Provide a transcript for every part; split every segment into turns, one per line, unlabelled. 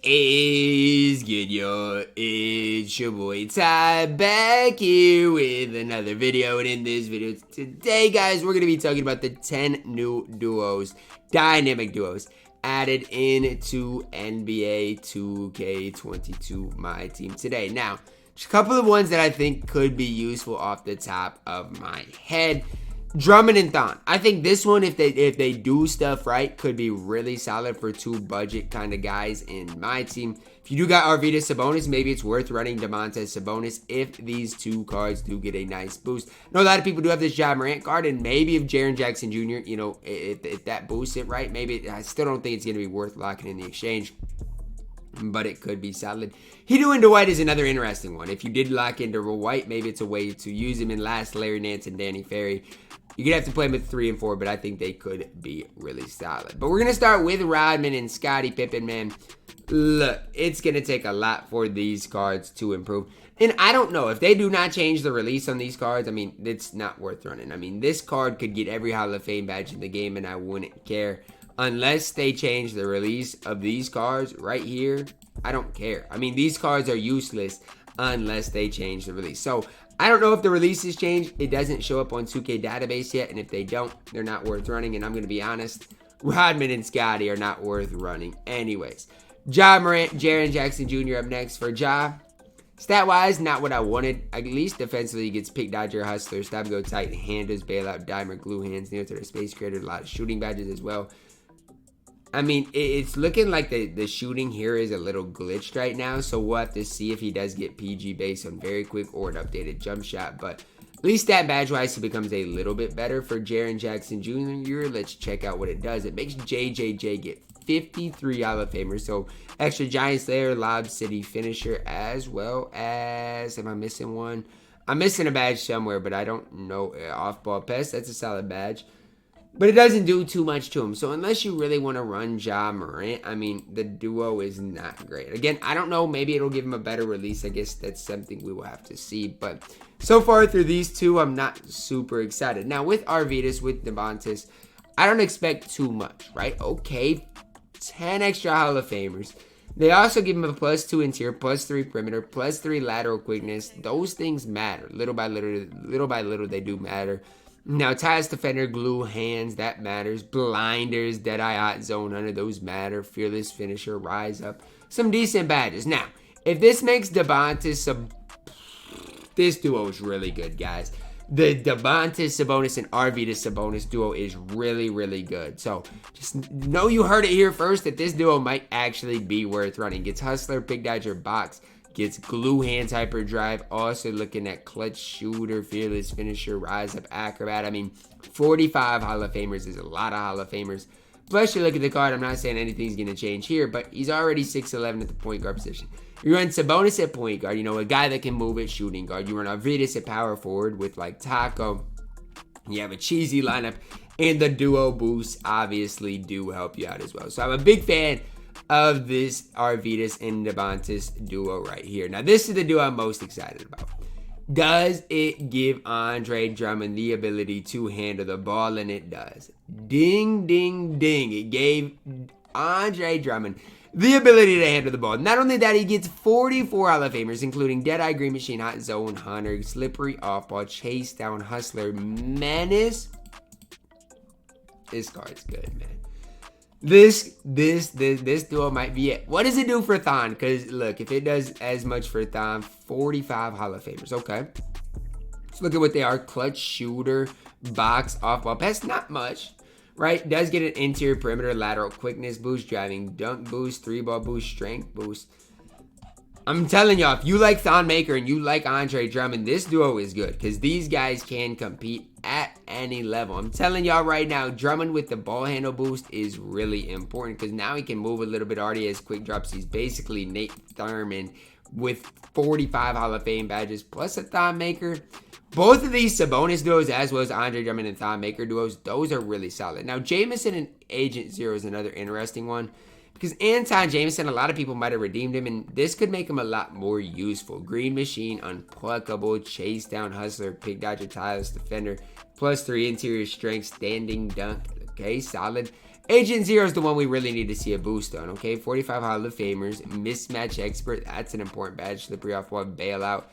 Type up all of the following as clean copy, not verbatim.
is good, yo? It's your boy Ty back here with another video, and in this video today, guys, we're going to be talking about the 10 new duos, dynamic duos, added into NBA 2K22 MyTEAM today. Now, just a couple of ones that I think could be useful off the top of my head. Drummond and Thon. I think this one, if they do stuff right, could be really solid for two budget kind of guys in my team. If you do got Arvydas Sabonis, maybe it's worth running Domantas Sabonis if these two cards do get a nice boost. I know a lot of people do have this Ja Morant card, and maybe if Jaren Jackson Jr., you know, if that boosts it right, maybe I still don't think it's going to be worth locking in the exchange, but it could be solid. Hidu into White is another interesting one. If you did lock into White, maybe it's a way to use him in last Larry Nance and Danny Ferry. You could have to play them at 3 and 4, but I think they could be really solid. But we're going to start with Rodman and Scotty Pippen, man. Look, it's going to take a lot for these cards to improve. And I don't know. If they do not change the release on these cards, I mean, it's not worth running. I mean, this card could get every Hall of Fame badge in the game, and I wouldn't care. Unless they change the release of these cards right here, I don't care. I mean, these cards are useless unless they change the release. So, I don't know if the releases change. It doesn't show up on 2K database yet, and if they don't, they're not worth running. And I'm going to be honest, Rodman and Scotty are not worth running anyways. Ja Morant, Jaren Jackson Jr. up next for Ja. Stat-wise, not what I wanted. At least defensively, he gets pick dodger, hustler, stop, go tight, handles, bailout, dimer, glue hands, near to the space creator, a lot of shooting badges as well. I mean, it's looking like the shooting here is a little glitched right now, so we'll have to see if he does get PG based on very quick or an updated jump shot. But at least that badge-wise, he becomes a little bit better for Jaren Jackson Jr. Let's check out what it does. It makes JJJ get 53 Hall of Famers, so extra Giant Slayer, Lob City Finisher, as well as, am I missing one? I'm missing a badge somewhere, but I don't know. Off-ball pest, that's a solid badge. But it doesn't do too much to him. So unless you really want to run Ja Morant, I mean, the duo is not great. Again, I don't know. Maybe it'll give him a better release. I guess that's something we will have to see. But so far through these two, I'm not super excited. Now, with Arvydas, with Domantas, I don't expect too much, right? Okay, 10 extra Hall of Famers. They also give him a +2 interior, +3 perimeter, +3 lateral quickness. Those things matter. Little by little, they do matter. Now, ties defender, glue hands, that matters. Blinders, Deadeye hot zone, none of those matter. Fearless finisher, rise up. Some decent badges. Now, if this makes Domantas, this duo is really good, guys. The Domantas Sabonis and Arvydas Sabonis duo is really, really good. So, just know you heard it here first that this duo might actually be worth running. Gets Hustler, Big Dodger, Box. Gets glue hands, hyperdrive. Also looking at clutch shooter, fearless finisher, rise up, acrobat. I mean, 45 Hall of Famers is a lot of Hall of Famers. Plus, you look at the card. I'm not saying anything's going to change here, but he's already 6'11 at the point guard position. You run Sabonis at point guard, you know, a guy that can move at shooting guard. You run Arvydas at power forward with like Taco. You have a cheesy lineup, and the duo boosts obviously do help you out as well. So I'm a big fan of this Arvydas and Domantas duo right here. Now, this is the duo I'm most excited about. Does it give Andre Drummond the ability to handle the ball? And it does. Ding, ding, ding. It gave Andre Drummond the ability to handle the ball. Not only that, he gets 44 Hall of Famers, including Deadeye, Green Machine, Hot Zone, Hunter, Slippery, Off-Ball, Chase Down, Hustler, Menace. This card's good, man. This duo might be it. What does it do for Thon? Because, look, if it does as much for Thon, 45 Hall of Famers. Okay. Let's look at what they are. Clutch, shooter, box, off-ball. That's not much, right? Does get an interior, perimeter, lateral, quickness boost, driving, dunk boost, 3-ball boost, strength boost. I'm telling y'all, if you like Thon Maker and you like Andre Drummond, this duo is good because these guys can compete at any level. I'm telling y'all right now, Drummond with the ball handle boost is really important because now he can move a little bit. Already has quick drops. He's basically Nate Thurman with 45 Hall of Fame badges plus a Thon Maker. Both of these Sabonis duos, as well as Andre Drummond and Thon Maker duos, those are really solid. Now, Jameson and Agent Zero is another interesting one. Because Anton Jameson, a lot of people might have redeemed him, and this could make him a lot more useful. Green Machine, Unpluckable, Chase Down, Hustler, Pick Dodger, Tireless Defender, +3 interior strength, standing dunk. Okay, solid. Agent Zero is the one we really need to see a boost on, okay? 45 Hall of Famers, mismatch expert, that's an important badge. Slippery off ball, bailout.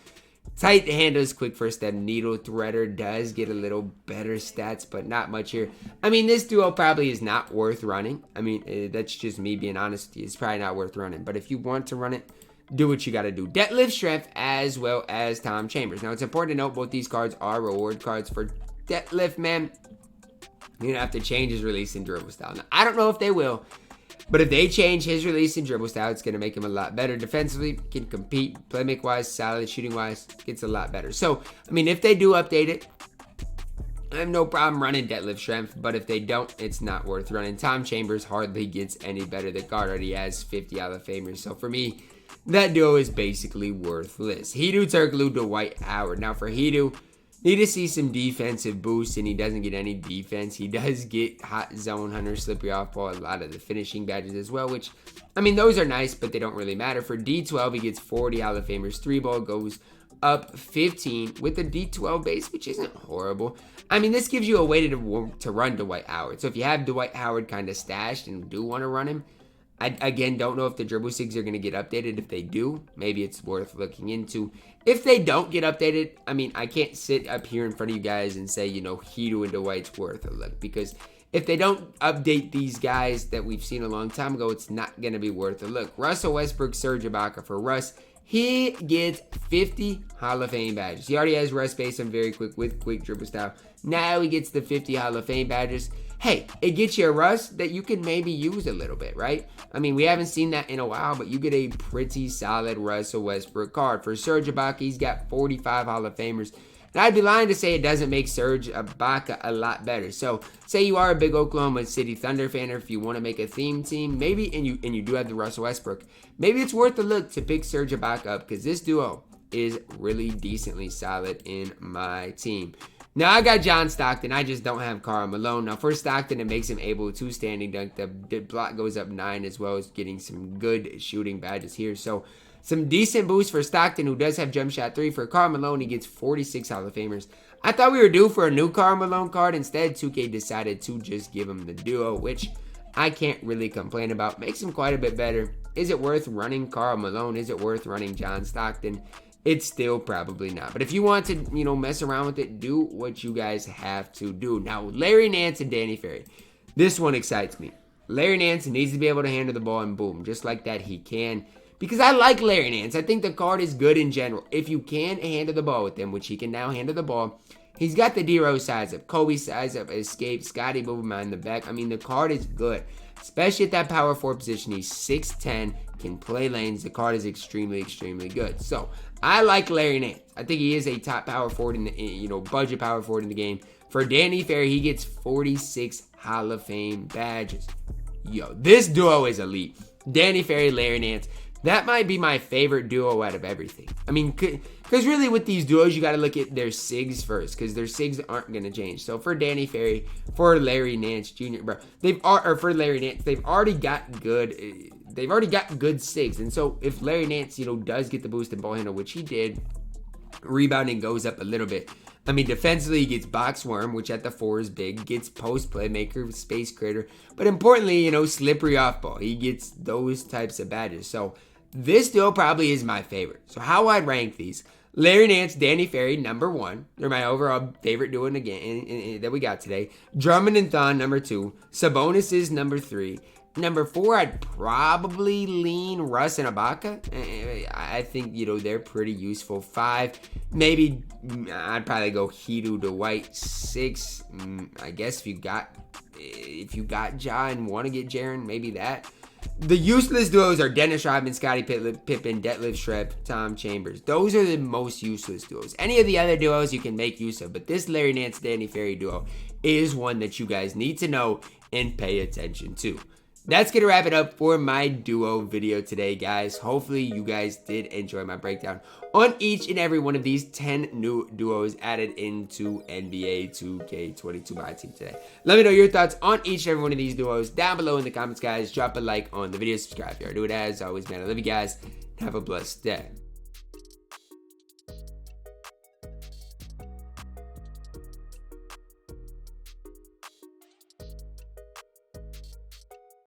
Tight handles, quick first step, needle threader does get a little better stats, but not much here. I mean, this duo probably is not worth running. I mean, that's just me being honest with you. It's probably not worth running, but if you want to run it, do what you got to do. Deadlift strength as well as Tom Chambers. Now, it's important to note both these cards are reward cards. For Deadlift, man, you're going to have to change his release and dribble style. Now, I don't know if they will, but if they change his release and dribble style, it's going to make him a lot better. Defensively, can compete. Playmaker-wise, solid. Shooting-wise, gets a lot better. So, I mean, if they do update it, I have no problem running deadlift strength, but if they don't, it's not worth running. Tom Chambers hardly gets any better. The guard already has 50 Hall of Famers. So, for me, that duo is basically worthless. Hedo Turkoglu, Dwight Howard. Now, for Hedo, need to see some defensive boost, and he doesn't get any defense. He does get hot zone hunter, slippery off ball, a lot of the finishing badges as well, which, I mean, those are nice, but they don't really matter. For D12, he gets 40 Hall of Famers. 3-ball goes up 15 with the D12 base, which isn't horrible. I mean, this gives you a way to run Dwight Howard. So if you have Dwight Howard kind of stashed and do want to run him, I, again, don't know if the dribble sigs are going to get updated. If they do, maybe it's worth looking into. If they don't get updated, I mean, I can't sit up here in front of you guys and say, you know, Hedo and Dwight's worth a look. Because if they don't update these guys that we've seen a long time ago, it's not going to be worth a look. Russell Westbrook, Serge Ibaka. For Russ, he gets 50 Hall of Fame badges. He already has Russ base on very quick with quick dribble style. Now he gets the 50 Hall of Fame badges. Hey, it gets you a Russ that you can maybe use a little bit, right? I mean, we haven't seen that in a while, but you get a pretty solid Russell Westbrook card. For Serge Ibaka, he's got 45 Hall of Famers. And I'd be lying to say it doesn't make Serge Ibaka a lot better. So, say you are a big Oklahoma City Thunder fan, or if you want to make a theme team, maybe, and you do have the Russell Westbrook, maybe it's worth a look to pick Serge Ibaka up, because this duo is really decently solid in my team. Now, I got John Stockton. I just don't have Karl Malone. Now, for Stockton, it makes him able to standing dunk. The block goes up 9, as well as getting some good shooting badges here. So, some decent boost for Stockton, who does have jump shot 3. For Karl Malone, he gets 46 Hall of Famers. I thought we were due for a new Karl Malone card. Instead, 2K decided to just give him the duo, which I can't really complain about. Makes him quite a bit better. Is it worth running Karl Malone? Is it worth running John Stockton? It's still probably not. But if you want to, you know, mess around with it, do what you guys have to do. Now, Larry Nance and Danny Ferry. This one excites me. Larry Nance needs to be able to handle the ball, and boom, just like that, he can. Because I like Larry Nance. I think the card is good in general. If you can handle the ball with him, which he can now handle the ball, he's got the D-Rose size up, Kobe size up, escape, Scotty moving behind the back. I mean, the card is good. Especially at that power forward position. He's 6'10", can play lanes. The card is extremely, extremely good. So, I like Larry Nance. I think he is a top power forward in the, you know, budget power forward in the game. For Danny Ferry, he gets 46 Hall of Fame badges. Yo, this duo is elite. Danny Ferry, Larry Nance. That might be my favorite duo out of everything. I mean, because really with these duos, you got to look at their SIGs first, because their SIGs aren't going to change. So for Danny Ferry, for Larry Nance Jr., bro, for Larry Nance, they've already got good SIGs. And so if Larry Nance, you know, does get the boost in ball handle, which he did, rebounding goes up a little bit. I mean, defensively, he gets box worm, which at the 4 is big. Gets post playmaker, space creator. But importantly, you know, slippery off ball. He gets those types of badges. So this duo probably is my favorite. So how I'd rank these: Larry Nance, Danny Ferry, number 1. They're my overall favorite duo that we got today. Drummond and Thon, number 2. Sabonis is number 3. Number 4, I'd probably lean Russ and Ibaka. I think, you know, they're pretty useful. 5, maybe I'd probably go Hedo Dwight. 6, I guess if you got Ja and want to get Jaren, maybe that. The useless duos are Dennis Rodman, Scotty Pippen, Detlef Schrempf, Tom Chambers. Those are the most useless duos. Any of the other duos you can make use of, but this Larry Nance, Danny Ferry duo is one that you guys need to know and pay attention to. That's going to wrap it up for my duo video today, guys. Hopefully, you guys did enjoy my breakdown on each and every one of these 10 new duos added into NBA 2K22 MyTEAM today. Let me know your thoughts on each and every one of these duos down below in the comments, guys. Drop a like on the video, subscribe if you are new. As always, man, I love you guys. Have a blessed day.